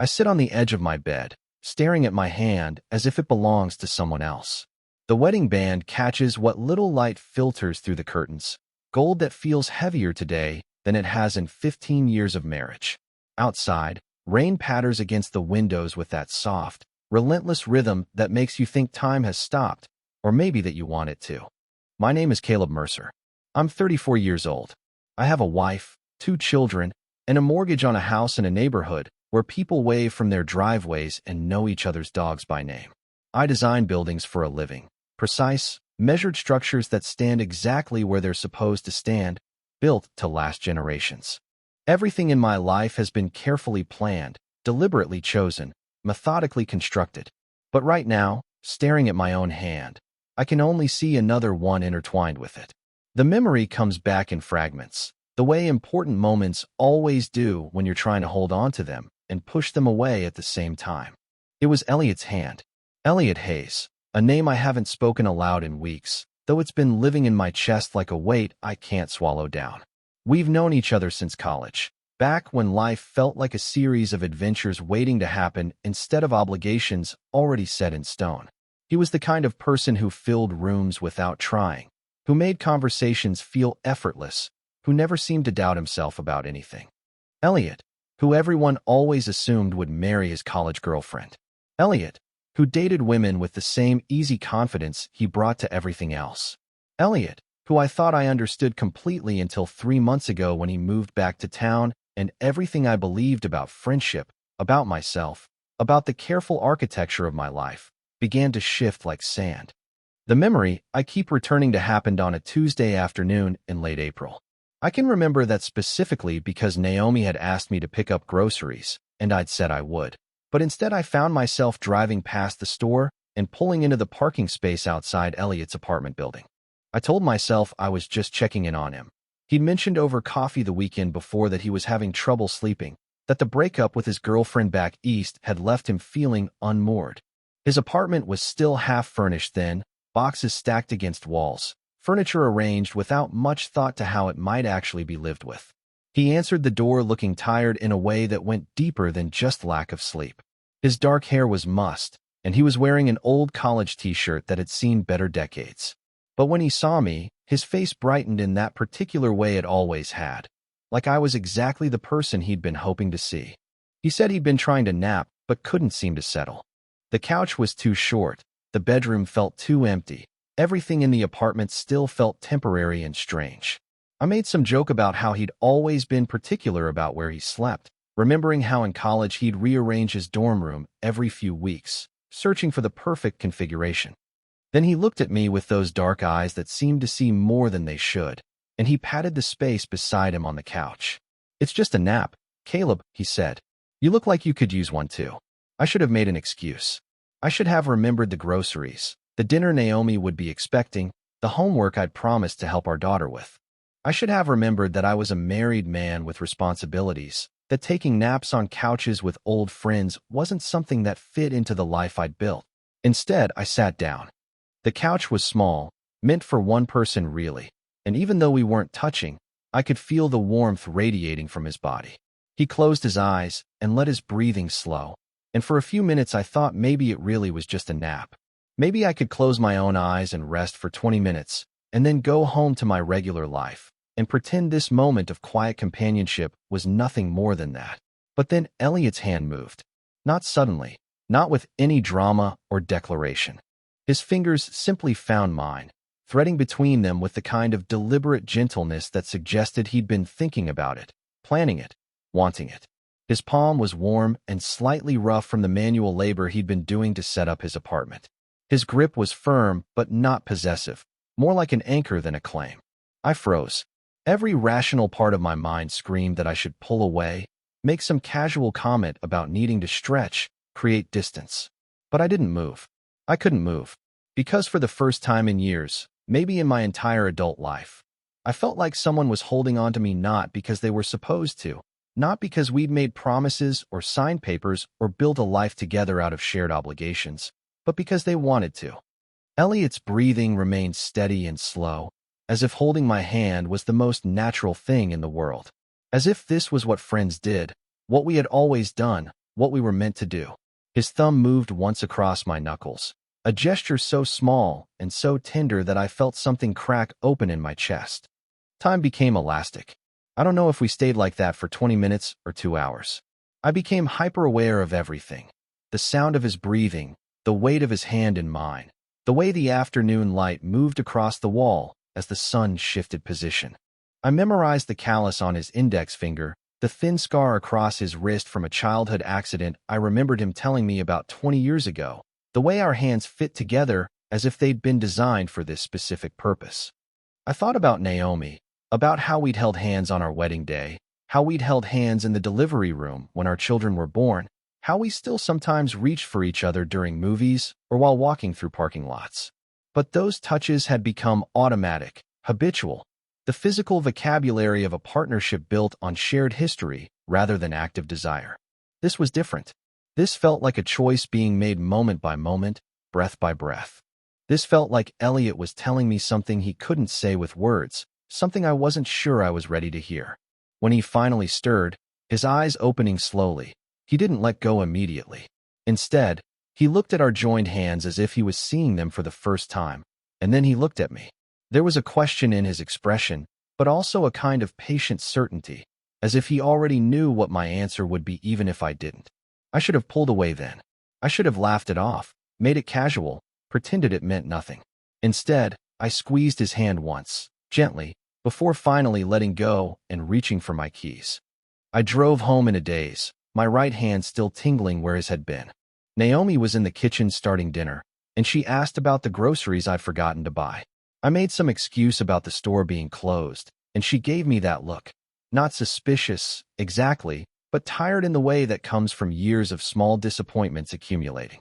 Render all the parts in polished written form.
I sit on the edge of my bed, staring at my hand as if it belongs to someone else. The wedding band catches what little light filters through the curtains, gold that feels heavier today than it has in 15 years of marriage. Outside, rain patters against the windows with that soft, relentless rhythm that makes you think time has stopped, or maybe that you want it to. My name is Caleb Mercer. I'm 34 years old. I have a wife, 2 children, and a mortgage on a house in a neighborhood where people wave from their driveways and know each other's dogs by name. I design buildings for a living. Precise, measured structures that stand exactly where they're supposed to stand, built to last generations. Everything in my life has been carefully planned, deliberately chosen, methodically constructed. But right now, staring at my own hand, I can only see another one intertwined with it. The memory comes back in fragments, the way important moments always do when you're trying to hold on to them and push them away at the same time. It was Elliot's hand. Elliot Hayes, a name I haven't spoken aloud in weeks, though it's been living in my chest like a weight I can't swallow down. We've known each other since college, back when life felt like a series of adventures waiting to happen instead of obligations already set in stone. He was the kind of person who filled rooms without trying, who made conversations feel effortless, who never seemed to doubt himself about anything. Elliot, who everyone always assumed would marry his college girlfriend. Elliot, who dated women with the same easy confidence he brought to everything else. Elliot, who I thought I understood completely until 3 months ago when he moved back to town and everything I believed about friendship, about myself, about the careful architecture of my life, began to shift like sand. The memory I keep returning to happened on a Tuesday afternoon in late April. I can remember that specifically because Naomi had asked me to pick up groceries, and I'd said I would. But instead I found myself driving past the store and pulling into the parking space outside Elliot's apartment building. I told myself I was just checking in on him. He'd mentioned over coffee the weekend before that he was having trouble sleeping, that the breakup with his girlfriend back east had left him feeling unmoored. His apartment was still half-furnished then, boxes stacked against walls, furniture arranged without much thought to how it might actually be lived with. He answered the door looking tired in a way that went deeper than just lack of sleep. His dark hair was mussed, and he was wearing an old college t-shirt that had seen better decades. But when he saw me, his face brightened in that particular way it always had, like I was exactly the person he'd been hoping to see. He said he'd been trying to nap, but couldn't seem to settle. The couch was too short, the bedroom felt too empty, everything in the apartment still felt temporary and strange. I made some joke about how he'd always been particular about where he slept, remembering how in college he'd rearrange his dorm room every few weeks, searching for the perfect configuration. Then he looked at me with those dark eyes that seemed to see more than they should, and he patted the space beside him on the couch. "It's just a nap, Caleb," he said. "You look like you could use one too." I should have made an excuse. I should have remembered the groceries, the dinner Naomi would be expecting, the homework I'd promised to help our daughter with. I should have remembered that I was a married man with responsibilities, that taking naps on couches with old friends wasn't something that fit into the life I'd built. Instead, I sat down. The couch was small, meant for one person really, and even though we weren't touching, I could feel the warmth radiating from his body. He closed his eyes and let his breathing slow, and for a few minutes I thought maybe it really was just a nap. Maybe I could close my own eyes and rest for 20 minutes, and then go home to my regular life, and pretend this moment of quiet companionship was nothing more than that. But then Elliot's hand moved. Not suddenly, not with any drama or declaration. His fingers simply found mine, threading between them with the kind of deliberate gentleness that suggested he'd been thinking about it, planning it, wanting it. His palm was warm and slightly rough from the manual labor he'd been doing to set up his apartment. His grip was firm but not possessive, more like an anchor than a claim. I froze. Every rational part of my mind screamed that I should pull away, make some casual comment about needing to stretch, create distance. But I didn't move. I couldn't move. Because for the first time in years, maybe in my entire adult life, I felt like someone was holding on to me not because they were supposed to, not because we'd made promises or signed papers or built a life together out of shared obligations, but because they wanted to. Elliot's breathing remained steady and slow, as if holding my hand was the most natural thing in the world. As if this was what friends did, what we had always done, what we were meant to do. His thumb moved once across my knuckles, a gesture so small and so tender that I felt something crack open in my chest. Time became elastic. I don't know if we stayed like that for 20 minutes or 2 hours. I became hyper-aware of everything. The sound of his breathing, the weight of his hand in mine, the way the afternoon light moved across the wall as the sun shifted position. I memorized the callus on his index finger, the thin scar across his wrist from a childhood accident I remembered him telling me about 20 years ago, the way our hands fit together as if they'd been designed for this specific purpose. I thought about Naomi, about how we'd held hands on our wedding day, how we'd held hands in the delivery room when our children were born, how we still sometimes reached for each other during movies or while walking through parking lots. But those touches had become automatic, habitual, the physical vocabulary of a partnership built on shared history rather than active desire. This was different. This felt like a choice being made moment by moment, breath by breath. This felt like Elliot was telling me something he couldn't say with words, something I wasn't sure I was ready to hear. When he finally stirred, his eyes opening slowly, he didn't let go immediately. Instead, he looked at our joined hands as if he was seeing them for the first time, and then he looked at me. There was a question in his expression, but also a kind of patient certainty, as if he already knew what my answer would be even if I didn't. I should have pulled away then. I should have laughed it off, made it casual, pretended it meant nothing. Instead, I squeezed his hand once, gently, before finally letting go and reaching for my keys. I drove home in a daze, my right hand still tingling where his had been. Naomi was in the kitchen starting dinner, and she asked about the groceries I'd forgotten to buy. I made some excuse about the store being closed, and she gave me that look. Not suspicious, exactly, but tired in the way that comes from years of small disappointments accumulating.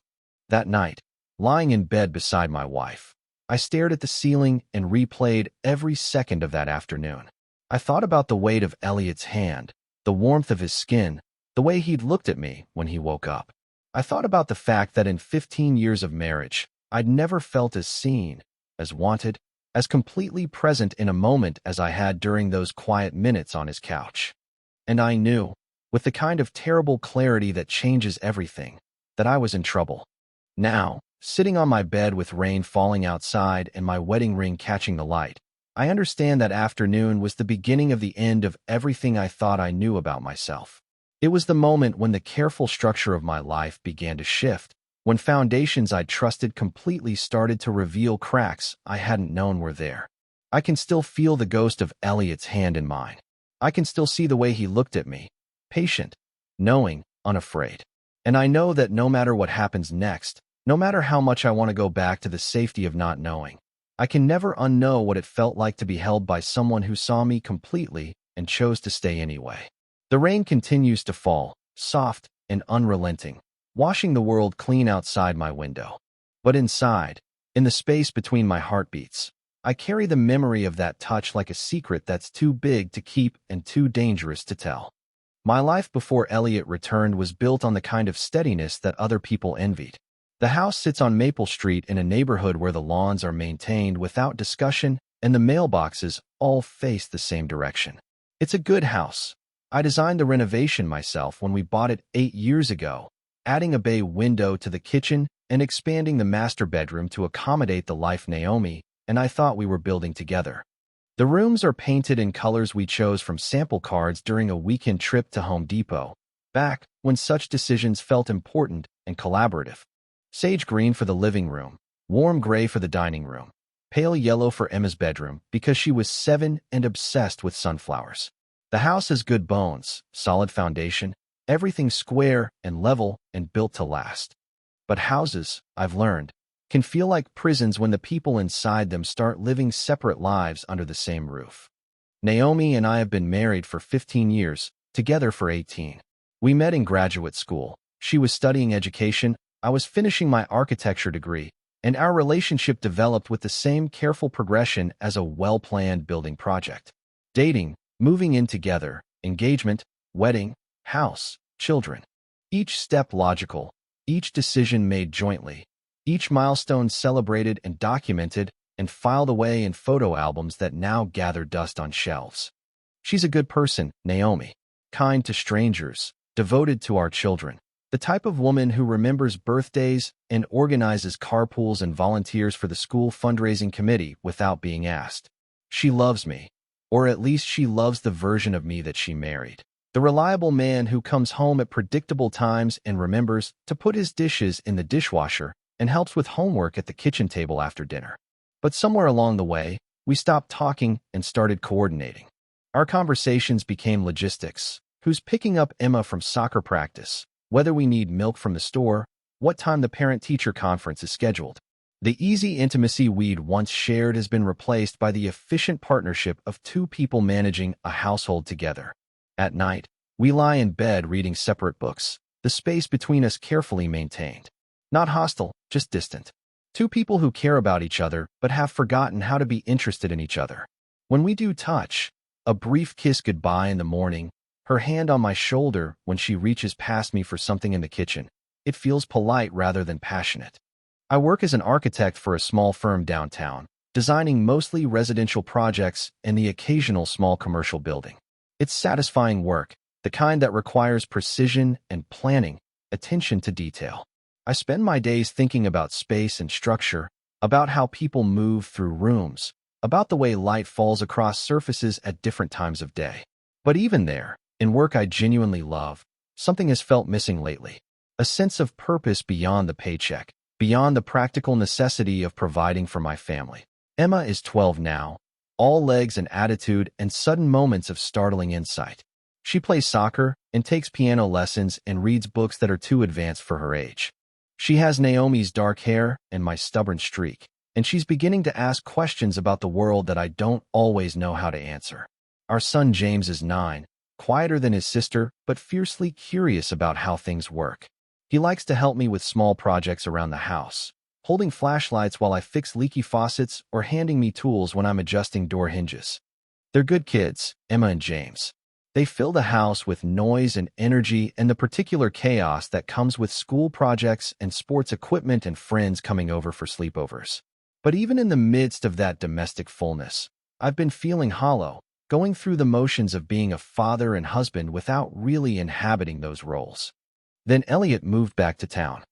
That night, lying in bed beside my wife, I stared at the ceiling and replayed every second of that afternoon. I thought about the weight of Elliot's hand, the warmth of his skin, the way he'd looked at me when he woke up. I thought about the fact that in 15 years of marriage, I'd never felt as seen, as wanted, as completely present in a moment as I had during those quiet minutes on his couch. And I knew, with the kind of terrible clarity that changes everything, that I was in trouble. Now, sitting on my bed with rain falling outside and my wedding ring catching the light, I understand that afternoon was the beginning of the end of everything I thought I knew about myself. It was the moment when the careful structure of my life began to shift, when foundations I'd trusted completely started to reveal cracks I hadn't known were there. I can still feel the ghost of Elliot's hand in mine. I can still see the way he looked at me, patient, knowing, unafraid. And I know that no matter what happens next, no matter how much I want to go back to the safety of not knowing, I can never unknow what it felt like to be held by someone who saw me completely and chose to stay anyway. The rain continues to fall, soft and unrelenting, washing the world clean outside my window. But inside, in the space between my heartbeats, I carry the memory of that touch like a secret that's too big to keep and too dangerous to tell. My life before Elliot returned was built on the kind of steadiness that other people envied. The house sits on Maple Street in a neighborhood where the lawns are maintained without discussion and the mailboxes all face the same direction. It's a good house. I designed the renovation myself when we bought it 8 years ago, adding a bay window to the kitchen and expanding the master bedroom to accommodate the life Naomi and I thought we were building together. The rooms are painted in colors we chose from sample cards during a weekend trip to Home Depot, back when such decisions felt important and collaborative. Sage green for the living room, warm gray for the dining room, pale yellow for Emma's bedroom because she was 7 and obsessed with sunflowers. The house has good bones, solid foundation, everything square and level and built to last. But houses, I've learned, can feel like prisons when the people inside them start living separate lives under the same roof. Naomi and I have been married for 15 years, together for 18. We met in graduate school. She was studying education, I was finishing my architecture degree, and our relationship developed with the same careful progression as a well-planned building project. Dating, moving in together, engagement, wedding, house, children. Each step logical, each decision made jointly, each milestone celebrated and documented and filed away in photo albums that now gather dust on shelves. She's a good person, Naomi, kind to strangers, devoted to our children, The type of woman who remembers birthdays and organizes carpools and volunteers for the school fundraising committee without being asked. She loves me, or at least she loves the version of me that she married. The reliable man who comes home at predictable times and remembers to put his dishes in the dishwasher and helps with homework at the kitchen table after dinner. But somewhere along the way, we stopped talking and started coordinating. Our conversations became logistics. Who's picking up Emma from soccer practice? Whether we need milk from the store? What time the parent-teacher conference is scheduled? The easy intimacy we'd once shared has been replaced by the efficient partnership of two people managing a household together. At night, we lie in bed reading separate books, the space between us carefully maintained. Not hostile, just distant. Two people who care about each other but have forgotten how to be interested in each other. When we do touch, a brief kiss goodbye in the morning, her hand on my shoulder when she reaches past me for something in the kitchen, it feels polite rather than passionate. I work as an architect for a small firm downtown, designing mostly residential projects and the occasional small commercial building. It's satisfying work, the kind that requires precision and planning, attention to detail. I spend my days thinking about space and structure, about how people move through rooms, about the way light falls across surfaces at different times of day. But even there, in work I genuinely love, something has felt missing lately. A sense of purpose beyond the paycheck, beyond the practical necessity of providing for my family. Emma is 12 now, all legs and attitude and sudden moments of startling insight. She plays soccer and takes piano lessons and reads books that are too advanced for her age. She has Naomi's dark hair and my stubborn streak, and she's beginning to ask questions about the world that I don't always know how to answer. Our son James is 9, quieter than his sister, but fiercely curious about how things work. He likes to help me with small projects around the house, holding flashlights while I fix leaky faucets or handing me tools when I'm adjusting door hinges. They're good kids, Emma and James. They fill the house with noise and energy and the particular chaos that comes with school projects and sports equipment and friends coming over for sleepovers. But even in the midst of that domestic fullness, I've been feeling hollow, going through the motions of being a father and husband without really inhabiting those roles. Then Elliot moved back to town.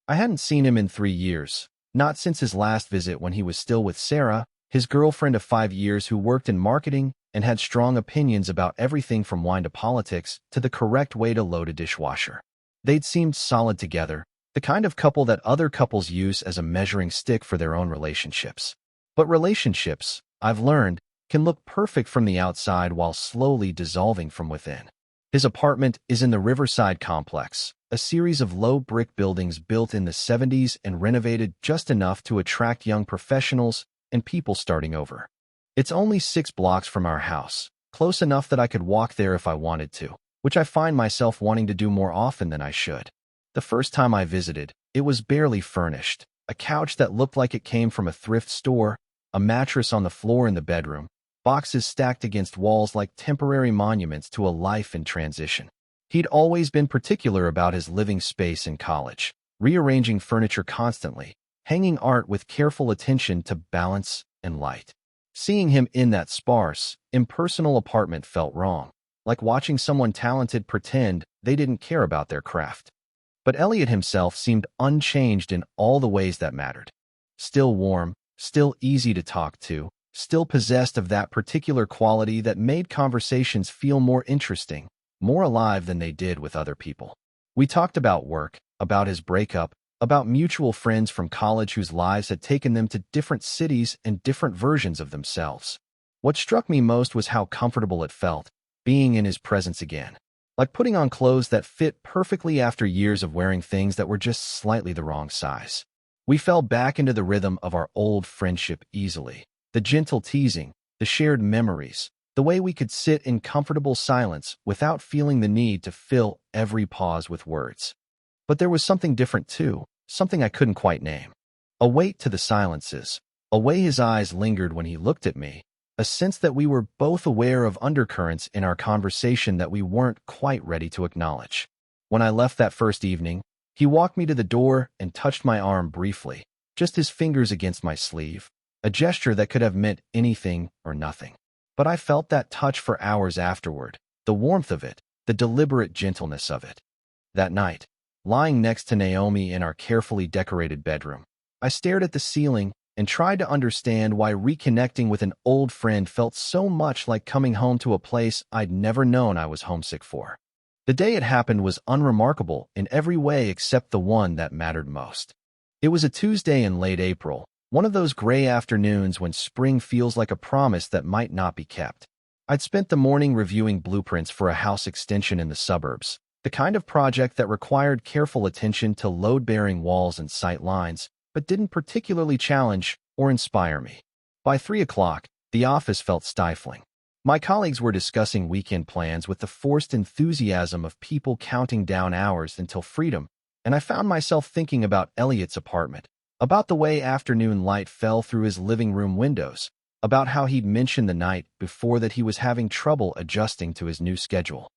I hadn't seen him in 3 years, not since his last visit when he was still with Sarah, his girlfriend of 5 years who worked in marketing and had strong opinions about everything from wine to politics to the correct way to load a dishwasher. They'd seemed solid together, the kind of couple that other couples use as a measuring stick for their own relationships. But relationships, I've learned, can look perfect from the outside while slowly dissolving from within. His apartment is in the Riverside Complex, a series of low brick buildings built in the 70s and renovated just enough to attract young professionals and people starting over. It's only 6 blocks from our house, close enough that I could walk there if I wanted to, which I find myself wanting to do more often than I should. The first time I visited, it was barely furnished, a couch that looked like it came from a thrift store, a mattress on the floor in the bedroom, boxes stacked against walls like temporary monuments to a life in transition. He'd always been particular about his living space in college, rearranging furniture constantly, hanging art with careful attention to balance and light. Seeing him in that sparse, impersonal apartment felt wrong, like watching someone talented pretend they didn't care about their craft. But Elliot himself seemed unchanged in all the ways that mattered. Still warm, still easy to talk to, still possessed of that particular quality that made conversations feel more interesting, more alive than they did with other people. We talked about work, about his breakup, about mutual friends from college whose lives had taken them to different cities and different versions of themselves. What struck me most was how comfortable it felt, being in his presence again. Like putting on clothes that fit perfectly after years of wearing things that were just slightly the wrong size. We fell back into the rhythm of our old friendship easily. The gentle teasing, the shared memories, the way we could sit in comfortable silence without feeling the need to fill every pause with words. But there was something different too, something I couldn't quite name. A weight to the silences, a way his eyes lingered when he looked at me, a sense that we were both aware of undercurrents in our conversation that we weren't quite ready to acknowledge. When I left that first evening, he walked me to the door and touched my arm briefly, just his fingers against my sleeve, a gesture that could have meant anything or nothing. But I felt that touch for hours afterward, the warmth of it, the deliberate gentleness of it. That night, lying next to Naomi in our carefully decorated bedroom. I stared at the ceiling and tried to understand why reconnecting with an old friend felt so much like coming home to a place I'd never known I was homesick for. The day it happened was unremarkable in every way except the one that mattered most. It was a Tuesday in late April, one of those gray afternoons when spring feels like a promise that might not be kept. I'd spent the morning reviewing blueprints for a house extension in the suburbs, the kind of project that required careful attention to load-bearing walls and sight lines, but didn't particularly challenge or inspire me. By 3 o'clock, the office felt stifling. My colleagues were discussing weekend plans with the forced enthusiasm of people counting down hours until freedom, and I found myself thinking about Elliot's apartment, about the way afternoon light fell through his living room windows, about how he'd mentioned the night before that he was having trouble adjusting to his new schedule.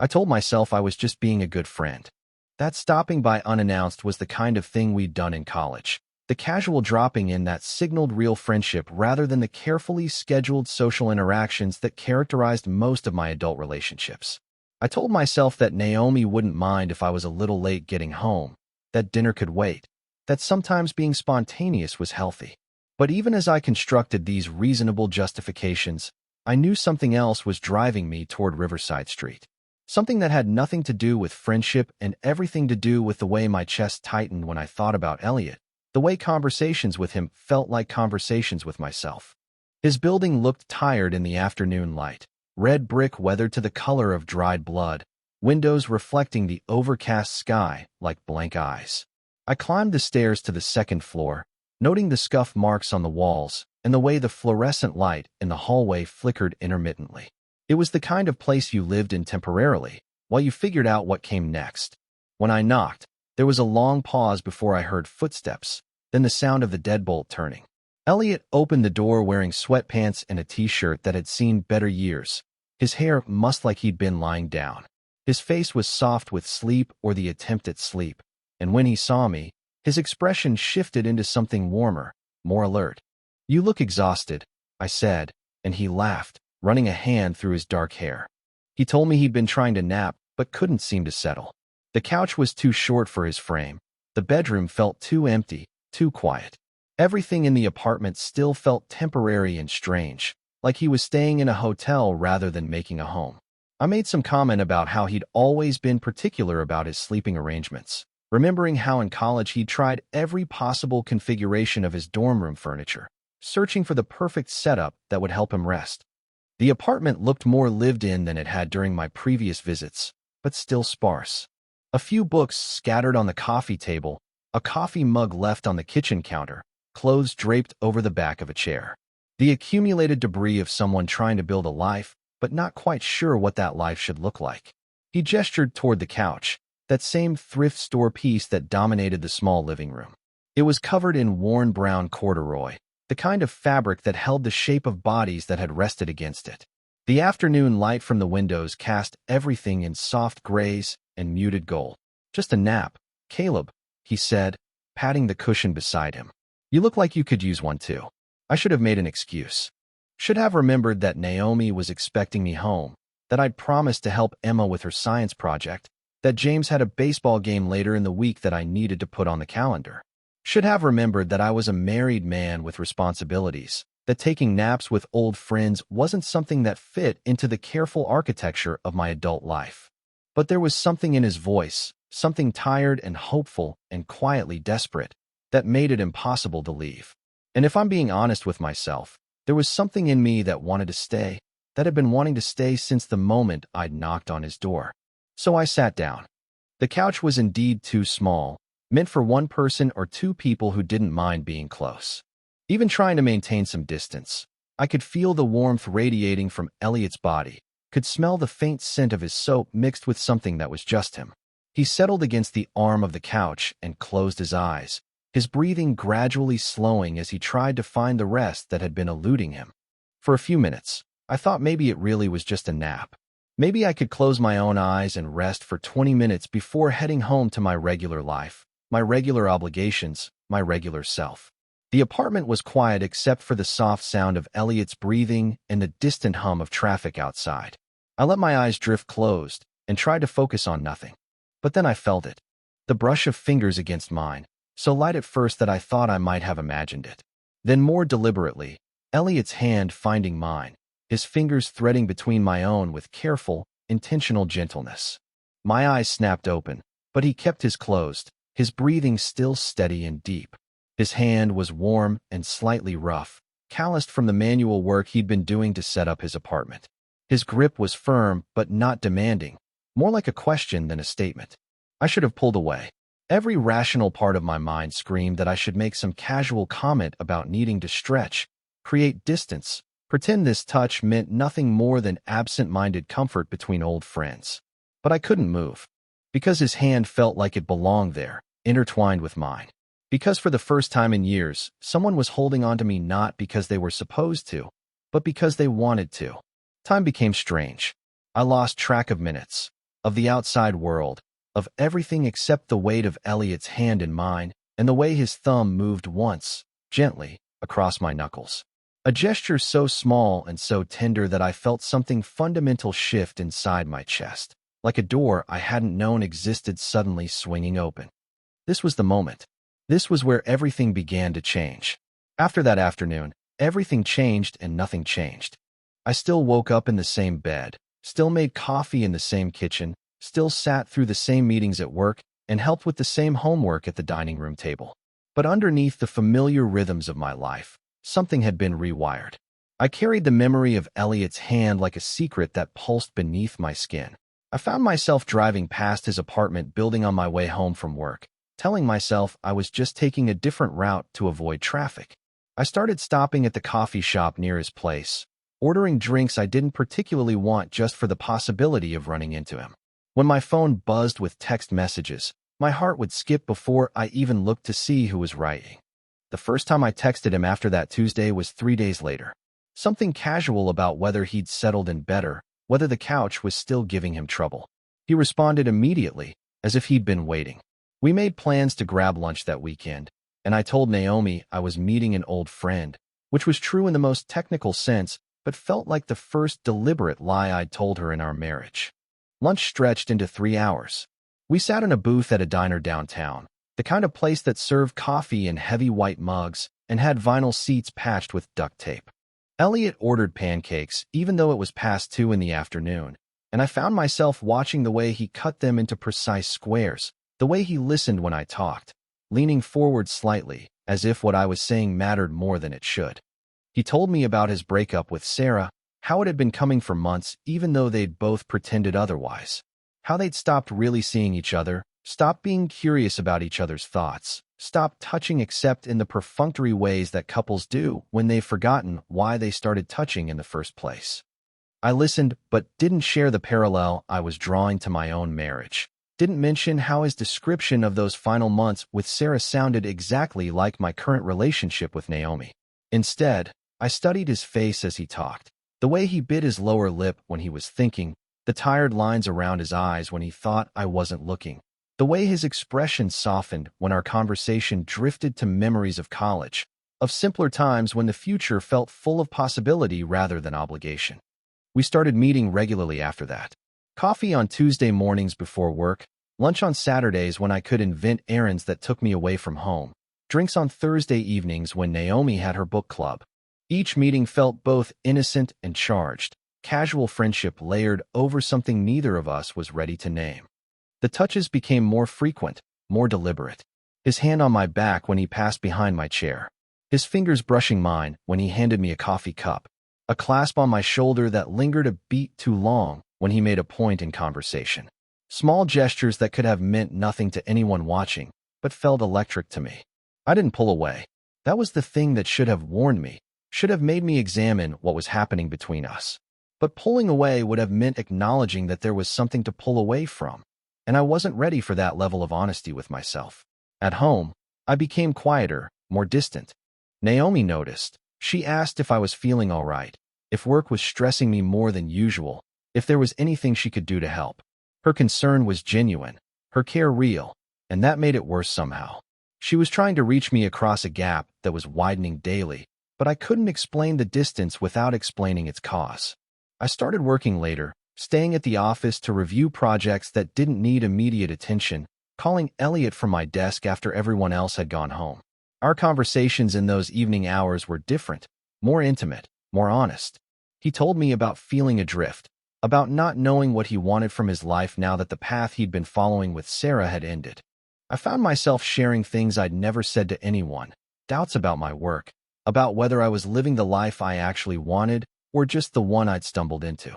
I told myself I was just being a good friend. That stopping by unannounced was the kind of thing we'd done in college. The casual dropping in that signaled real friendship rather than the carefully scheduled social interactions that characterized most of my adult relationships. I told myself that Naomi wouldn't mind if I was a little late getting home, that dinner could wait, that sometimes being spontaneous was healthy. But even as I constructed these reasonable justifications, I knew something else was driving me toward Riverside Street. Something that had nothing to do with friendship and everything to do with the way my chest tightened when I thought about Elliot, the way conversations with him felt like conversations with myself. His building looked tired in the afternoon light, red brick weathered to the color of dried blood, windows reflecting the overcast sky like blank eyes. I climbed the stairs to the second floor, noting the scuff marks on the walls and the way the fluorescent light in the hallway flickered intermittently. It was the kind of place you lived in temporarily, while you figured out what came next. When I knocked, there was a long pause before I heard footsteps, then the sound of the deadbolt turning. Elliot opened the door wearing sweatpants and a t-shirt that had seen better years. His hair mussed like he'd been lying down. His face was soft with sleep or the attempt at sleep, and when he saw me, his expression shifted into something warmer, more alert. "You look exhausted," I said, and he laughed, running a hand through his dark hair. He told me he'd been trying to nap, but couldn't seem to settle. The couch was too short for his frame. The bedroom felt too empty, too quiet. Everything in the apartment still felt temporary and strange, like he was staying in a hotel rather than making a home. I made some comment about how he'd always been particular about his sleeping arrangements, remembering how in college he'd tried every possible configuration of his dorm room furniture, searching for the perfect setup that would help him rest. The apartment looked more lived in than it had during my previous visits, but still sparse. A few books scattered on the coffee table, a coffee mug left on the kitchen counter, clothes draped over the back of a chair. The accumulated debris of someone trying to build a life, but not quite sure what that life should look like. He gestured toward the couch, that same thrift store piece that dominated the small living room. It was covered in worn brown corduroy, the kind of fabric that held the shape of bodies that had rested against it. The afternoon light from the windows cast everything in soft grays and muted gold. "Just a nap, Caleb," he said, patting the cushion beside him. "You look like you could use one too." I should have made an excuse. Should have remembered that Naomi was expecting me home, that I'd promised to help Emma with her science project, that James had a baseball game later in the week that I needed to put on the calendar. Should have remembered that I was a married man with responsibilities, that taking naps with old friends wasn't something that fit into the careful architecture of my adult life. But there was something in his voice, something tired and hopeful and quietly desperate, that made it impossible to leave. And if I'm being honest with myself, there was something in me that wanted to stay, that had been wanting to stay since the moment I'd knocked on his door. So I sat down. The couch was indeed too small, meant for one person or two people who didn't mind being close. Even trying to maintain some distance, I could feel the warmth radiating from Elliot's body, could smell the faint scent of his soap mixed with something that was just him. He settled against the arm of the couch and closed his eyes, his breathing gradually slowing as he tried to find the rest that had been eluding him. For a few minutes, I thought maybe it really was just a nap. Maybe I could close my own eyes and rest for 20 minutes before heading home to my regular life, my regular obligations, my regular self. The apartment was quiet except for the soft sound of Elliot's breathing and the distant hum of traffic outside. I let my eyes drift closed and tried to focus on nothing. But then I felt it. the brush of fingers against mine, so light at first that I thought I might have imagined it. Then more deliberately, Elliot's hand finding mine, his fingers threading between my own with careful, intentional gentleness. My eyes snapped open, but he kept his closed, his breathing still steady and deep. His hand was warm and slightly rough, calloused from the manual work he'd been doing to set up his apartment. His grip was firm but not demanding, more like a question than a statement. I should have pulled away. Every rational part of my mind screamed that I should make some casual comment about needing to stretch, create distance, pretend this touch meant nothing more than absent-minded comfort between old friends. But I couldn't move. Because his hand felt like it belonged there, intertwined with mine. Because for the first time in years, someone was holding on to me not because they were supposed to, but because they wanted to. Time became strange. I lost track of minutes, of the outside world, of everything except the weight of Elliot's hand in mine and the way his thumb moved once, gently, across my knuckles. A gesture so small and so tender that I felt something fundamental shift inside my chest, like a door I hadn't known existed suddenly swinging open. This was the moment. This was where everything began to change. After that afternoon, everything changed and nothing changed. I still woke up in the same bed, still made coffee in the same kitchen, still sat through the same meetings at work, and helped with the same homework at the dining room table. But underneath the familiar rhythms of my life, something had been rewired. I carried the memory of Elliot's hand like a secret that pulsed beneath my skin. I found myself driving past his apartment building on my way home from work, telling myself I was just taking a different route to avoid traffic. I started stopping at the coffee shop near his place, ordering drinks I didn't particularly want just for the possibility of running into him. When my phone buzzed with text messages, my heart would skip before I even looked to see who was writing. The first time I texted him after that Tuesday was 3 days later. Something casual about whether he'd settled in better, whether the couch was still giving him trouble. He responded immediately, as if he'd been waiting. We made plans to grab lunch that weekend, and I told Naomi I was meeting an old friend, which was true in the most technical sense, but felt like the first deliberate lie I'd told her in our marriage. Lunch stretched into 3 hours. We sat in a booth at a diner downtown, the kind of place that served coffee in heavy white mugs and had vinyl seats patched with duct tape. Elliot ordered pancakes, even though it was past 2 in the afternoon, and I found myself watching the way he cut them into precise squares, the way he listened when I talked, leaning forward slightly, as if what I was saying mattered more than it should. He told me about his breakup with Sarah, how it had been coming for months even though they'd both pretended otherwise, how they'd stopped really seeing each other, stopped being curious about each other's thoughts, stopped touching except in the perfunctory ways that couples do when they've forgotten why they started touching in the first place. I listened but didn't share the parallel I was drawing to my own marriage. Didn't mention how his description of those final months with Sarah sounded exactly like my current relationship with Naomi. Instead, I studied his face as he talked, the way he bit his lower lip when he was thinking, the tired lines around his eyes when he thought I wasn't looking, the way his expression softened when our conversation drifted to memories of college, of simpler times when the future felt full of possibility rather than obligation. We started meeting regularly after that. Coffee on Tuesday mornings before work, lunch on Saturdays when I could invent errands that took me away from home, drinks on Thursday evenings when Naomi had her book club. Each meeting felt both innocent and charged, casual friendship layered over something neither of us was ready to name. The touches became more frequent, more deliberate. His hand on my back when he passed behind my chair. His fingers brushing mine when he handed me a coffee cup. A clasp on my shoulder that lingered a beat too long when he made a point in conversation. Small gestures that could have meant nothing to anyone watching, but felt electric to me. I didn't pull away. That was the thing that should have warned me, should have made me examine what was happening between us. But pulling away would have meant acknowledging that there was something to pull away from, and I wasn't ready for that level of honesty with myself. At home, I became quieter, more distant. Naomi noticed. She asked if I was feeling all right, if work was stressing me more than usual, if there was anything she could do to help. Her concern was genuine, her care real, and that made it worse somehow. She was trying to reach me across a gap that was widening daily, but I couldn't explain the distance without explaining its cause. I started working later, staying at the office to review projects that didn't need immediate attention, calling Elliot from my desk after everyone else had gone home. Our conversations in those evening hours were different, more intimate, more honest. He told me about feeling adrift, about not knowing what he wanted from his life now that the path he'd been following with Sarah had ended. I found myself sharing things I'd never said to anyone, doubts about my work, about whether I was living the life I actually wanted or just the one I'd stumbled into.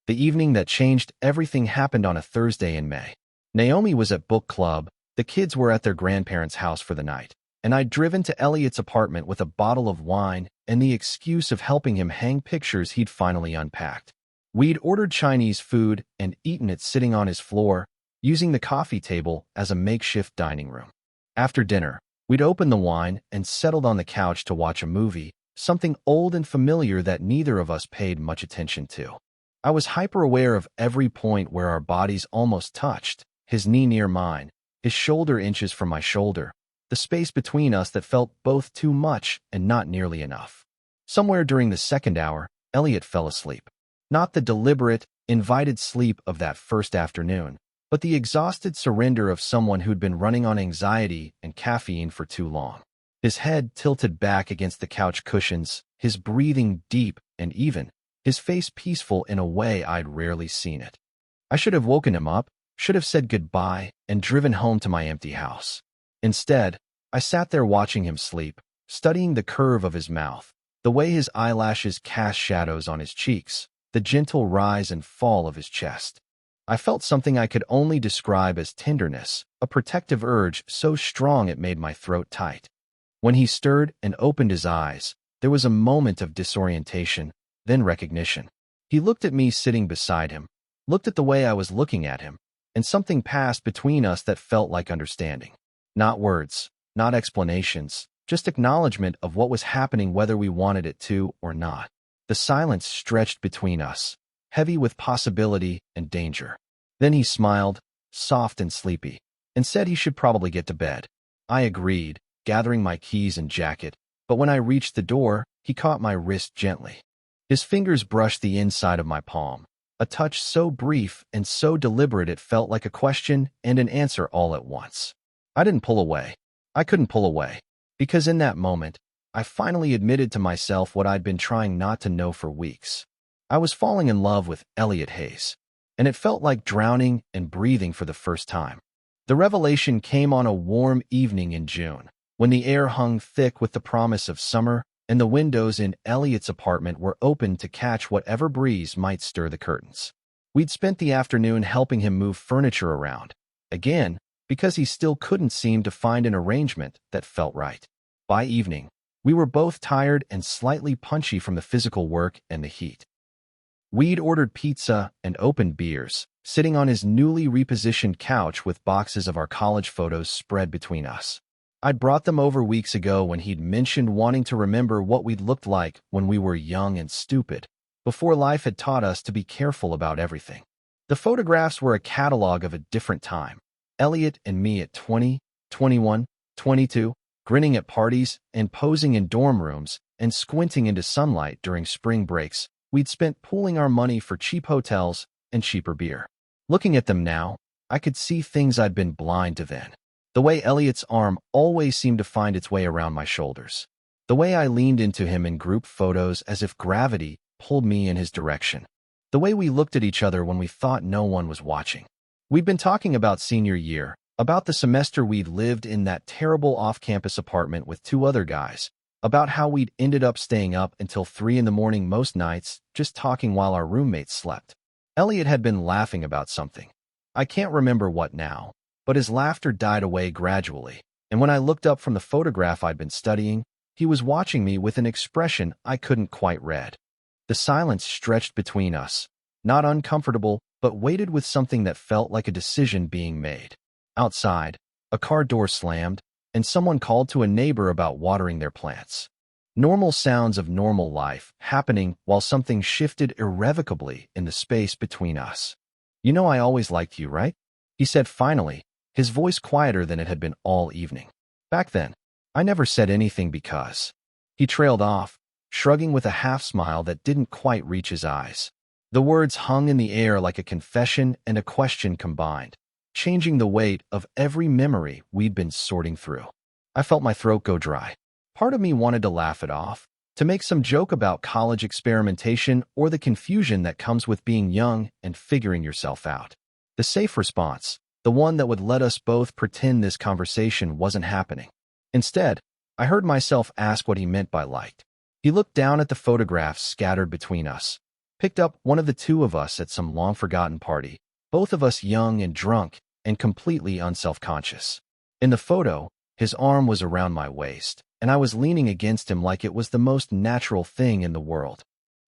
The evening that changed everything happened on a Thursday in May. Naomi was at book club, the kids were at their grandparents' house for the night, and I'd driven to Elliot's apartment with a bottle of wine and the excuse of helping him hang pictures he'd finally unpacked. We'd ordered Chinese food and eaten it sitting on his floor, using the coffee table as a makeshift dining room. After dinner, we'd opened the wine and settled on the couch to watch a movie, something old and familiar that neither of us paid much attention to. I was hyper-aware of every point where our bodies almost touched, his knee near mine, his shoulder inches from my shoulder, the space between us that felt both too much and not nearly enough. Somewhere during the second hour, Elliot fell asleep. Not the deliberate, invited sleep of that first afternoon, but the exhausted surrender of someone who'd been running on anxiety and caffeine for too long. His head tilted back against the couch cushions, his breathing deep and even, his face peaceful in a way I'd rarely seen it. I should have woken him up, should have said goodbye, and driven home to my empty house. Instead, I sat there watching him sleep, studying the curve of his mouth, the way his eyelashes cast shadows on his cheeks, the gentle rise and fall of his chest. I felt something I could only describe as tenderness, a protective urge so strong it made my throat tight. When he stirred and opened his eyes, there was a moment of disorientation, then recognition. He looked at me sitting beside him, looked at the way I was looking at him, and something passed between us that felt like understanding. Not words, not explanations, just acknowledgement of what was happening whether we wanted it to or not. The silence stretched between us, heavy with possibility and danger. Then he smiled, soft and sleepy, and said he should probably get to bed. I agreed, gathering my keys and jacket, but when I reached the door, he caught my wrist gently. His fingers brushed the inside of my palm, a touch so brief and so deliberate it felt like a question and an answer all at once. I didn't pull away. I couldn't pull away, because in that moment, I finally admitted to myself what I'd been trying not to know for weeks. I was falling in love with Elliot Hayes, and it felt like drowning and breathing for the first time. The revelation came on a warm evening in June, when the air hung thick with the promise of summer and the windows in Elliot's apartment were open to catch whatever breeze might stir the curtains. We'd spent the afternoon helping him move furniture around, again, because he still couldn't seem to find an arrangement that felt right. By evening, we were both tired and slightly punchy from the physical work and the heat. We'd ordered pizza and opened beers, sitting on his newly repositioned couch with boxes of our college photos spread between us. I'd brought them over weeks ago when he'd mentioned wanting to remember what we'd looked like when we were young and stupid, before life had taught us to be careful about everything. The photographs were a catalog of a different time. Elliot and me at 20, 21, 22, grinning at parties and posing in dorm rooms and squinting into sunlight during spring breaks. We'd spent pooling our money for cheap hotels and cheaper beer. Looking at them now, I could see things I'd been blind to then. The way Elliot's arm always seemed to find its way around my shoulders. The way I leaned into him in group photos as if gravity pulled me in his direction. The way we looked at each other when we thought no one was watching. We'd been talking about senior year, about the semester we'd lived in that terrible off-campus apartment with two other guys, about how we'd ended up staying up until 3 in the morning most nights, just talking while our roommates slept. Elliot had been laughing about something. I can't remember what now, but his laughter died away gradually, and when I looked up from the photograph I'd been studying, he was watching me with an expression I couldn't quite read. The silence stretched between us, not uncomfortable, but weighted with something that felt like a decision being made. Outside, a car door slammed, and someone called to a neighbor about watering their plants. Normal sounds of normal life happening while something shifted irrevocably in the space between us. "You know I always liked you, right?" he said finally, his voice quieter than it had been all evening. "Back then, I never said anything because..." He trailed off, shrugging with a half-smile that didn't quite reach his eyes. The words hung in the air like a confession and a question combined. changing the weight of every memory we'd been sorting through. I felt my throat go dry. Part of me wanted to laugh it off, to make some joke about college experimentation or the confusion that comes with being young and figuring yourself out. The safe response, the one that would let us both pretend this conversation wasn't happening. Instead, I heard myself ask what he meant by liked. He looked down at the photographs scattered between us, picked up one of the two of us at some long-forgotten party, both of us young and drunk and completely unself-conscious. In the photo, his arm was around my waist, and I was leaning against him like it was the most natural thing in the world.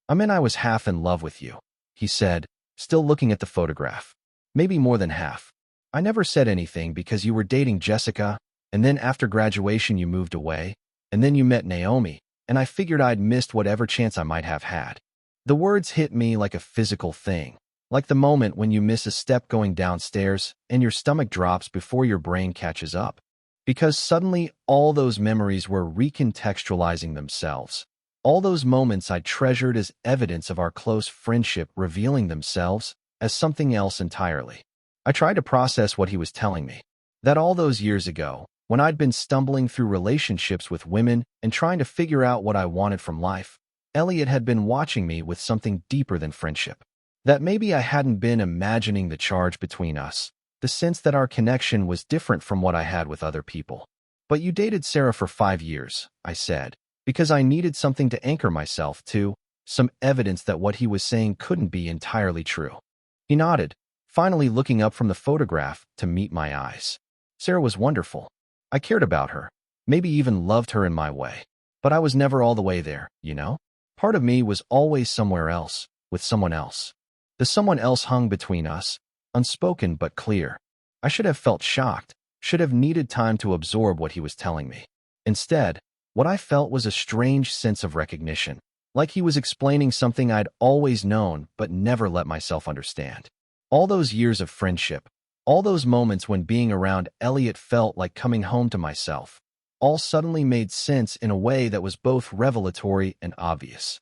"I meant I was half in love with you," he said, still looking at the photograph. "Maybe more than half. I never said anything because you were dating Jessica, and then after graduation you moved away, and then you met Naomi, and I figured I'd missed whatever chance I might have had." The words hit me like a physical thing, like the moment when you miss a step going downstairs and your stomach drops before your brain catches up. Because suddenly all those memories were recontextualizing themselves. All those moments I treasured as evidence of our close friendship revealing themselves as something else entirely. I tried to process what he was telling me. That all those years ago, when I'd been stumbling through relationships with women and trying to figure out what I wanted from life, Elliot had been watching me with something deeper than friendship. That maybe I hadn't been imagining the charge between us, the sense that our connection was different from what I had with other people. "But you dated Sarah for 5 years, I said, because I needed something to anchor myself to, some evidence that what he was saying couldn't be entirely true. He nodded, finally looking up from the photograph to meet my eyes. Sarah was wonderful. I cared about her, maybe even loved her in my way. But I was never all the way there, you know? Part of me was always somewhere else, with someone else. The someone else hung between us, unspoken but clear. I should have felt shocked, should have needed time to absorb what he was telling me. Instead, what I felt was a strange sense of recognition, like he was explaining something I'd always known but never let myself understand. All those years of friendship, all those moments when being around Elliot felt like coming home to myself, all suddenly made sense in a way that was both revelatory and obvious.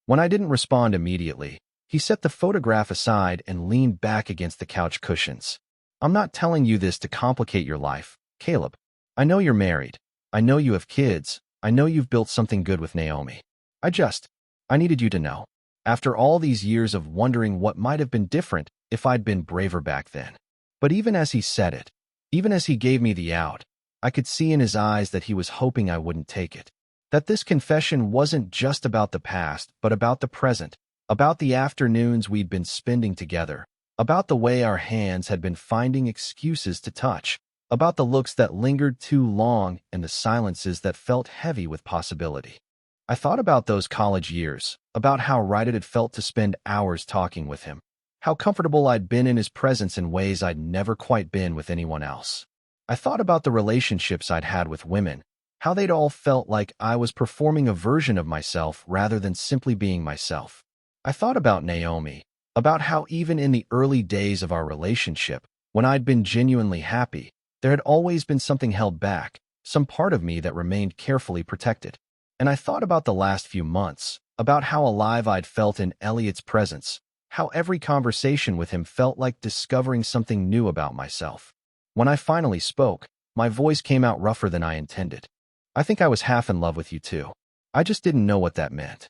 When I didn't respond immediately, he set the photograph aside and leaned back against the couch cushions. "I'm not telling you this to complicate your life, Caleb. I know you're married. I know you have kids. I know you've built something good with Naomi. I needed you to know. After all these years of wondering what might have been different if I'd been braver back then." But even as he said it, even as he gave me the out, I could see in his eyes that he was hoping I wouldn't take it. That this confession wasn't just about the past, but about the present, about the afternoons we'd been spending together, about the way our hands had been finding excuses to touch, about the looks that lingered too long and the silences that felt heavy with possibility. I thought about those college years, about how right it had felt to spend hours talking with him, how comfortable I'd been in his presence in ways I'd never quite been with anyone else. I thought about the relationships I'd had with women, how they'd all felt like I was performing a version of myself rather than simply being myself. I thought about Naomi, about how even in the early days of our relationship, when I'd been genuinely happy, there had always been something held back, some part of me that remained carefully protected. And I thought about the last few months, about how alive I'd felt in Elliot's presence, how every conversation with him felt like discovering something new about myself. When I finally spoke, my voice came out rougher than I intended. "I think I was half in love with you too. I just didn't know what that meant."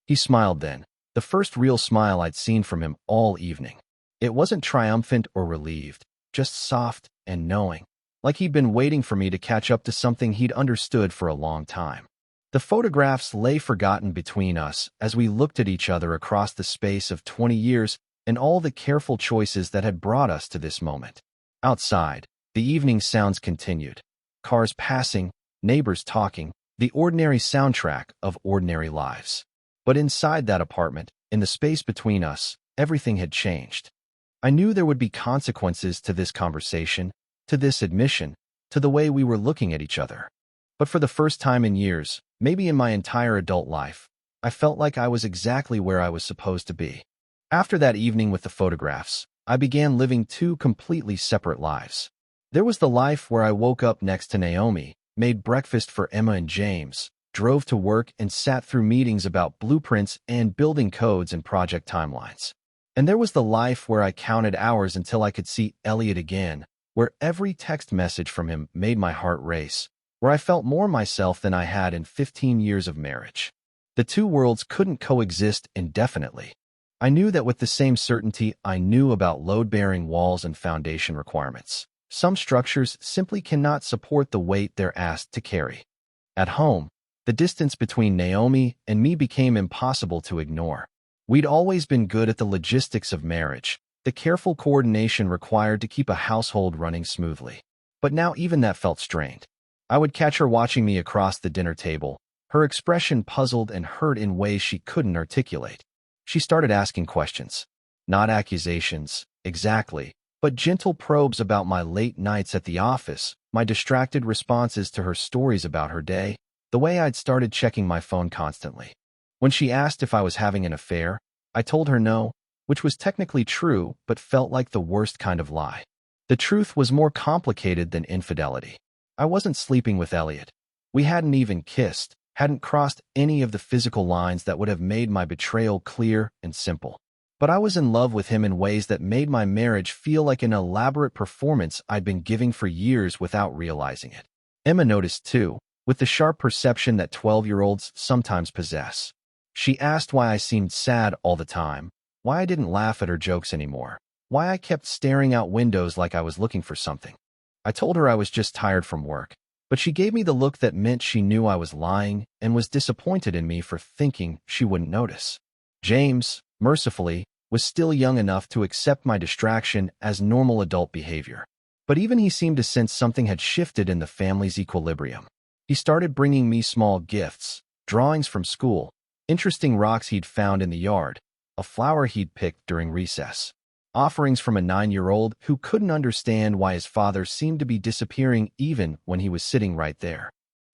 He smiled then, the first real smile I'd seen from him all evening. It wasn't triumphant or relieved, just soft and knowing, like he'd been waiting for me to catch up to something he'd understood for a long time. The photographs lay forgotten between us as we looked at each other across the space of 20 years and all the careful choices that had brought us to this moment. Outside, the evening sounds continued. Cars passing, neighbors talking, the ordinary soundtrack of ordinary lives. But inside that apartment, in the space between us, everything had changed. I knew there would be consequences to this conversation, to this admission, to the way we were looking at each other. But for the first time in years, maybe in my entire adult life, I felt like I was exactly where I was supposed to be. After that evening with the photographs, I began living two completely separate lives. There was the life where I woke up next to Naomi, made breakfast for Emma and James, drove to work and sat through meetings about blueprints and building codes and project timelines. And there was the life where I counted hours until I could see Elliot again, where every text message from him made my heart race, where I felt more myself than I had in 15 years of marriage. The two worlds couldn't coexist indefinitely. I knew that with the same certainty I knew about load-bearing walls and foundation requirements. Some structures simply cannot support the weight they're asked to carry. At home, the distance between Naomi and me became impossible to ignore. We'd always been good at the logistics of marriage, the careful coordination required to keep a household running smoothly. But now even that felt strained. I would catch her watching me across the dinner table, her expression puzzled and hurt in ways she couldn't articulate. She started asking questions. Not accusations, exactly, but gentle probes about my late nights at the office, my distracted responses to her stories about her day, the way I'd started checking my phone constantly. When she asked if I was having an affair, I told her no, which was technically true but felt like the worst kind of lie. The truth was more complicated than infidelity. I wasn't sleeping with Elliot. We hadn't even kissed, hadn't crossed any of the physical lines that would have made my betrayal clear and simple. But I was in love with him in ways that made my marriage feel like an elaborate performance I'd been giving for years without realizing it. Emma noticed too, with the sharp perception that 12-year-olds sometimes possess. She asked why I seemed sad all the time, why I didn't laugh at her jokes anymore, why I kept staring out windows like I was looking for something. I told her I was just tired from work, but she gave me the look that meant she knew I was lying and was disappointed in me for thinking she wouldn't notice. James, mercifully, was still young enough to accept my distraction as normal adult behavior. But even he seemed to sense something had shifted in the family's equilibrium. He started bringing me small gifts, drawings from school, interesting rocks he'd found in the yard, a flower he'd picked during recess, offerings from a 9-year-old who couldn't understand why his father seemed to be disappearing even when he was sitting right there.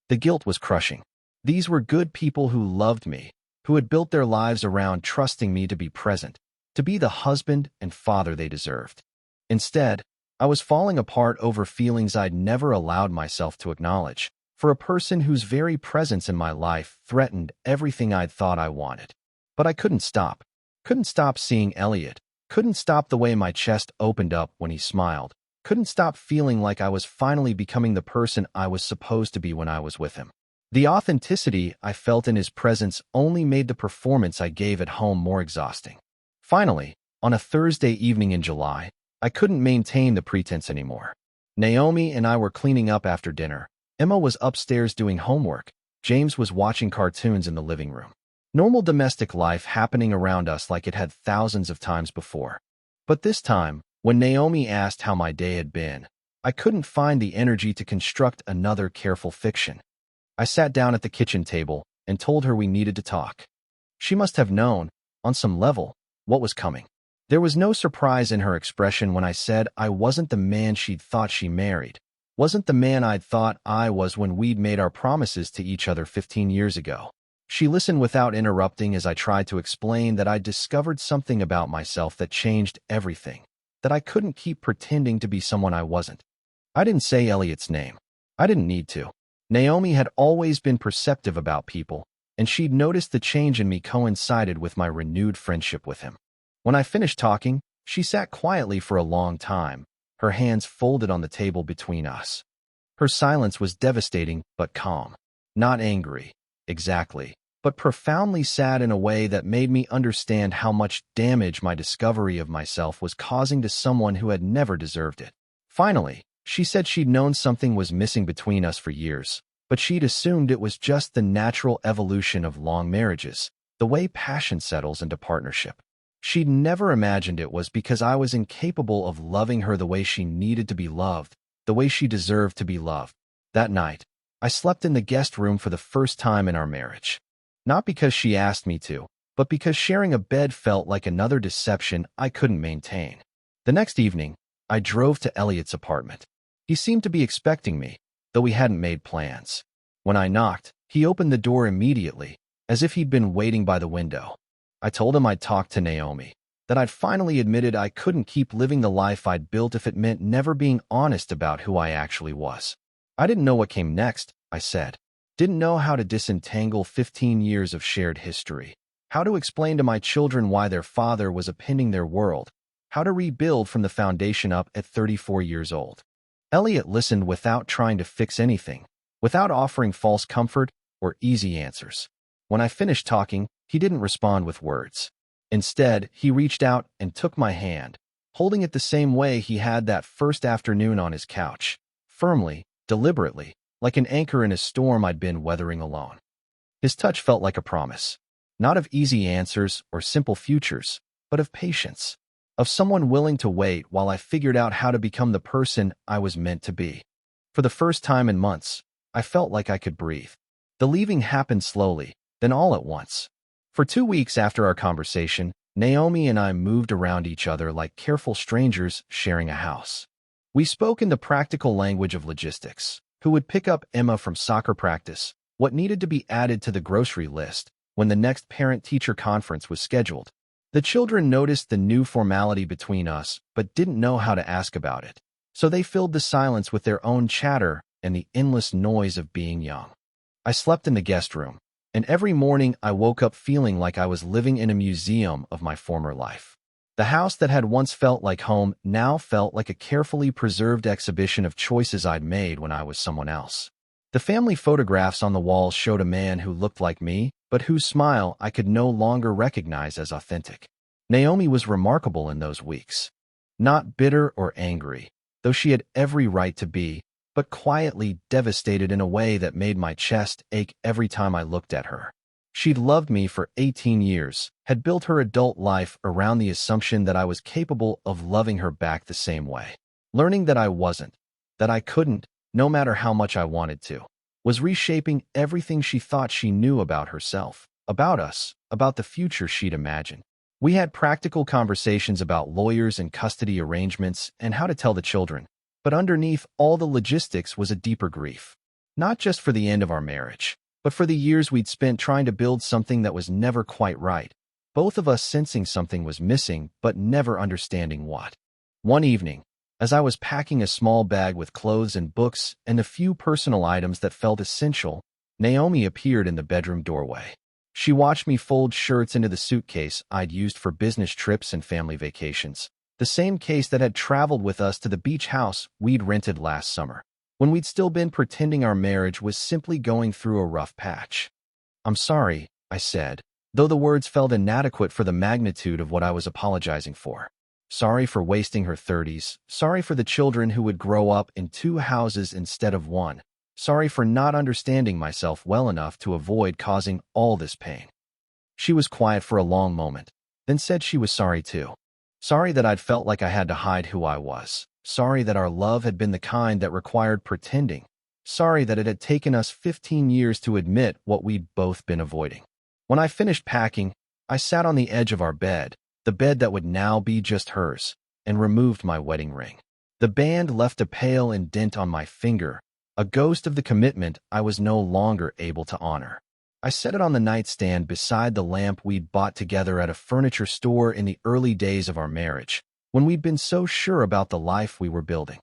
The guilt was crushing. These were good people who loved me, who had built their lives around trusting me to be present, to be the husband and father they deserved. Instead, I was falling apart over feelings I'd never allowed myself to acknowledge, for a person whose very presence in my life threatened everything I'd thought I wanted. But I couldn't stop. Couldn't stop seeing Elliot. Couldn't stop the way my chest opened up when he smiled. Couldn't stop feeling like I was finally becoming the person I was supposed to be when I was with him. The authenticity I felt in his presence only made the performance I gave at home more exhausting. Finally, on a Thursday evening in July, I couldn't maintain the pretense anymore. Naomi and I were cleaning up after dinner. Emma was upstairs doing homework. James was watching cartoons in the living room. Normal domestic life happening around us like it had thousands of times before. But this time, when Naomi asked how my day had been, I couldn't find the energy to construct another careful fiction. I sat down at the kitchen table and told her we needed to talk. She must have known, on some level, what was coming. There was no surprise in her expression when I said I wasn't the man she'd thought she married, wasn't the man I'd thought I was when we'd made our promises to each other 15 years ago. She listened without interrupting as I tried to explain that I'd discovered something about myself that changed everything, that I couldn't keep pretending to be someone I wasn't. I didn't say Elliot's name. I didn't need to. Naomi had always been perceptive about people, and she'd noticed the change in me coincided with my renewed friendship with him. When I finished talking, she sat quietly for a long time, her hands folded on the table between us. Her silence was devastating but calm. Not angry, exactly, but profoundly sad in a way that made me understand how much damage my discovery of myself was causing to someone who had never deserved it. Finally, she said she'd known something was missing between us for years, but she'd assumed it was just the natural evolution of long marriages, the way passion settles into partnership. She'd never imagined it was because I was incapable of loving her the way she needed to be loved, the way she deserved to be loved. That night, I slept in the guest room for the first time in our marriage. Not because she asked me to, but because sharing a bed felt like another deception I couldn't maintain. The next evening, I drove to Elliot's apartment. He seemed to be expecting me, though we hadn't made plans. When I knocked, he opened the door immediately, as if he'd been waiting by the window. I told him I'd talked to Naomi, that I'd finally admitted I couldn't keep living the life I'd built if it meant never being honest about who I actually was. I didn't know what came next, I said. Didn't know how to disentangle 15 years of shared history, how to explain to my children why their father was upending their world, how to rebuild from the foundation up at 34 years old. Elliot listened without trying to fix anything, without offering false comfort or easy answers. When I finished talking, he didn't respond with words. Instead, he reached out and took my hand, holding it the same way he had that first afternoon on his couch, firmly, deliberately, like an anchor in a storm I'd been weathering alone. His touch felt like a promise, not of easy answers or simple futures, but of patience, of someone willing to wait while I figured out how to become the person I was meant to be. For the first time in months, I felt like I could breathe. The leaving happened slowly, then all at once. For 2 weeks after our conversation, Naomi and I moved around each other like careful strangers sharing a house. We spoke in the practical language of logistics. Who would pick up Emma from soccer practice? What needed to be added to the grocery list when the next parent-teacher conference was scheduled? The children noticed the new formality between us, but didn't know how to ask about it. So they filled the silence with their own chatter and the endless noise of being young. I slept in the guest room, and every morning I woke up feeling like I was living in a museum of my former life. The house that had once felt like home now felt like a carefully preserved exhibition of choices I'd made when I was someone else. The family photographs on the walls showed a man who looked like me, but whose smile I could no longer recognize as authentic. Naomi was remarkable in those weeks. Not bitter or angry, though she had every right to be, but quietly devastated in a way that made my chest ache every time I looked at her. She'd loved me for 18 years, had built her adult life around the assumption that I was capable of loving her back the same way. Learning that I wasn't, that I couldn't, no matter how much I wanted to, was reshaping everything she thought she knew about herself, about us, about the future she'd imagined. We had practical conversations about lawyers and custody arrangements and how to tell the children, but underneath all the logistics was a deeper grief. Not just for the end of our marriage, but for the years we'd spent trying to build something that was never quite right, both of us sensing something was missing but never understanding what. One evening, as I was packing a small bag with clothes and books and the few personal items that felt essential, Naomi appeared in the bedroom doorway. She watched me fold shirts into the suitcase I'd used for business trips and family vacations, the same case that had traveled with us to the beach house we'd rented last summer, when we'd still been pretending our marriage was simply going through a rough patch. "I'm sorry," I said, though the words felt inadequate for the magnitude of what I was apologizing for. Sorry for wasting her 30s, sorry for the children who would grow up in 2 houses instead of 1, sorry for not understanding myself well enough to avoid causing all this pain. She was quiet for a long moment, then said she was sorry too. Sorry that I'd felt like I had to hide who I was. Sorry that our love had been the kind that required pretending. Sorry that it had taken us 15 years to admit what we'd both been avoiding. When I finished packing, I sat on the edge of our bed, the bed that would now be just hers, and removed my wedding ring. The band left a pale indent on my finger, a ghost of the commitment I was no longer able to honor. I set it on the nightstand beside the lamp we'd bought together at a furniture store in the early days of our marriage, when we'd been so sure about the life we were building.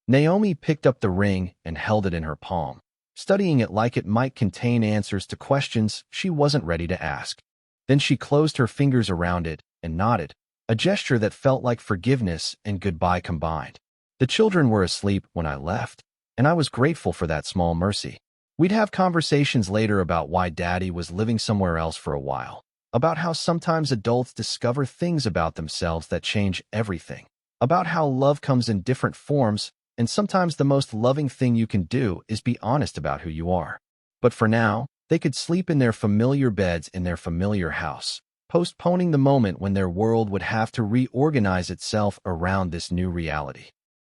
Naomi picked up the ring and held it in her palm, studying it like it might contain answers to questions she wasn't ready to ask. Then she closed her fingers around it and nodded, a gesture that felt like forgiveness and goodbye combined. The children were asleep when I left, and I was grateful for that small mercy. We'd have conversations later about why Daddy was living somewhere else for a while, about how sometimes adults discover things about themselves that change everything, about how love comes in different forms, and sometimes the most loving thing you can do is be honest about who you are. But for now, they could sleep in their familiar beds in their familiar house, postponing the moment when their world would have to reorganize itself around this new reality.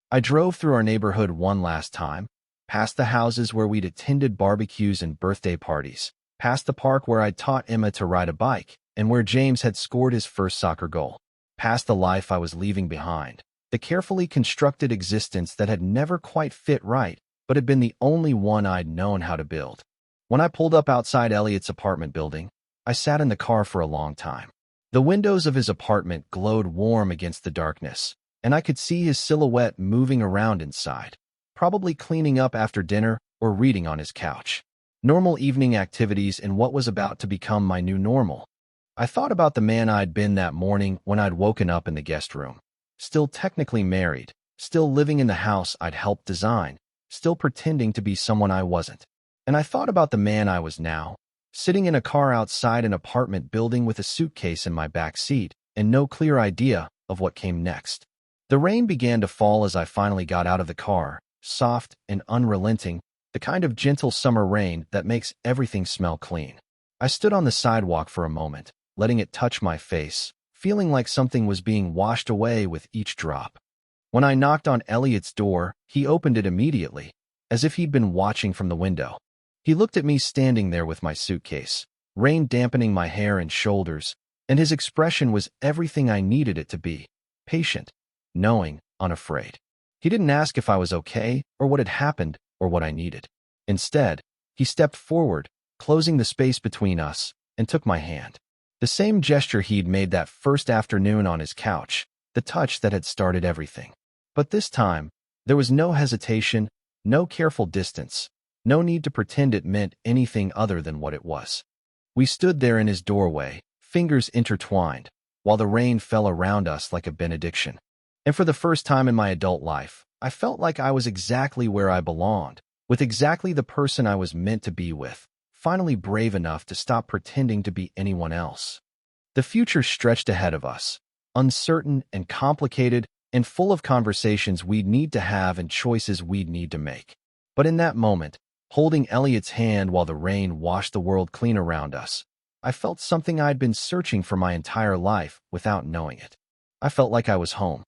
I drove through our neighborhood one last time, past the houses where we'd attended barbecues and birthday parties, past the park where I'd taught Emma to ride a bike, and where James had scored his first soccer goal, past the life I was leaving behind, the carefully constructed existence that had never quite fit right, but had been the only one I'd known how to build. When I pulled up outside Elliot's apartment building, I sat in the car for a long time. The windows of his apartment glowed warm against the darkness, and I could see his silhouette moving around inside, probably cleaning up after dinner or reading on his couch. Normal evening activities in what was about to become my new normal. I thought about the man I'd been that morning when I'd woken up in the guest room. Still technically married, still living in the house I'd helped design, still pretending to be someone I wasn't. And I thought about the man I was now, sitting in a car outside an apartment building with a suitcase in my back seat and no clear idea of what came next. The rain began to fall as I finally got out of the car, soft and unrelenting, the kind of gentle summer rain that makes everything smell clean. I stood on the sidewalk for a moment, letting it touch my face, feeling like something was being washed away with each drop. When I knocked on Elliot's door, he opened it immediately, as if he'd been watching from the window. He looked at me standing there with my suitcase, rain dampening my hair and shoulders, and his expression was everything I needed it to be: patient, knowing, unafraid. He didn't ask if I was okay or what had happened or what I needed. Instead, he stepped forward, closing the space between us, and took my hand. The same gesture he'd made that first afternoon on his couch, the touch that had started everything. But this time, there was no hesitation, no careful distance, no need to pretend it meant anything other than what it was. We stood there in his doorway, fingers intertwined, while the rain fell around us like a benediction. And for the first time in my adult life, I felt like I was exactly where I belonged, with exactly the person I was meant to be with, finally brave enough to stop pretending to be anyone else. The future stretched ahead of us, uncertain and complicated and full of conversations we'd need to have and choices we'd need to make. But in that moment, holding Elliot's hand while the rain washed the world clean around us, I felt something I'd been searching for my entire life without knowing it. I felt like I was home.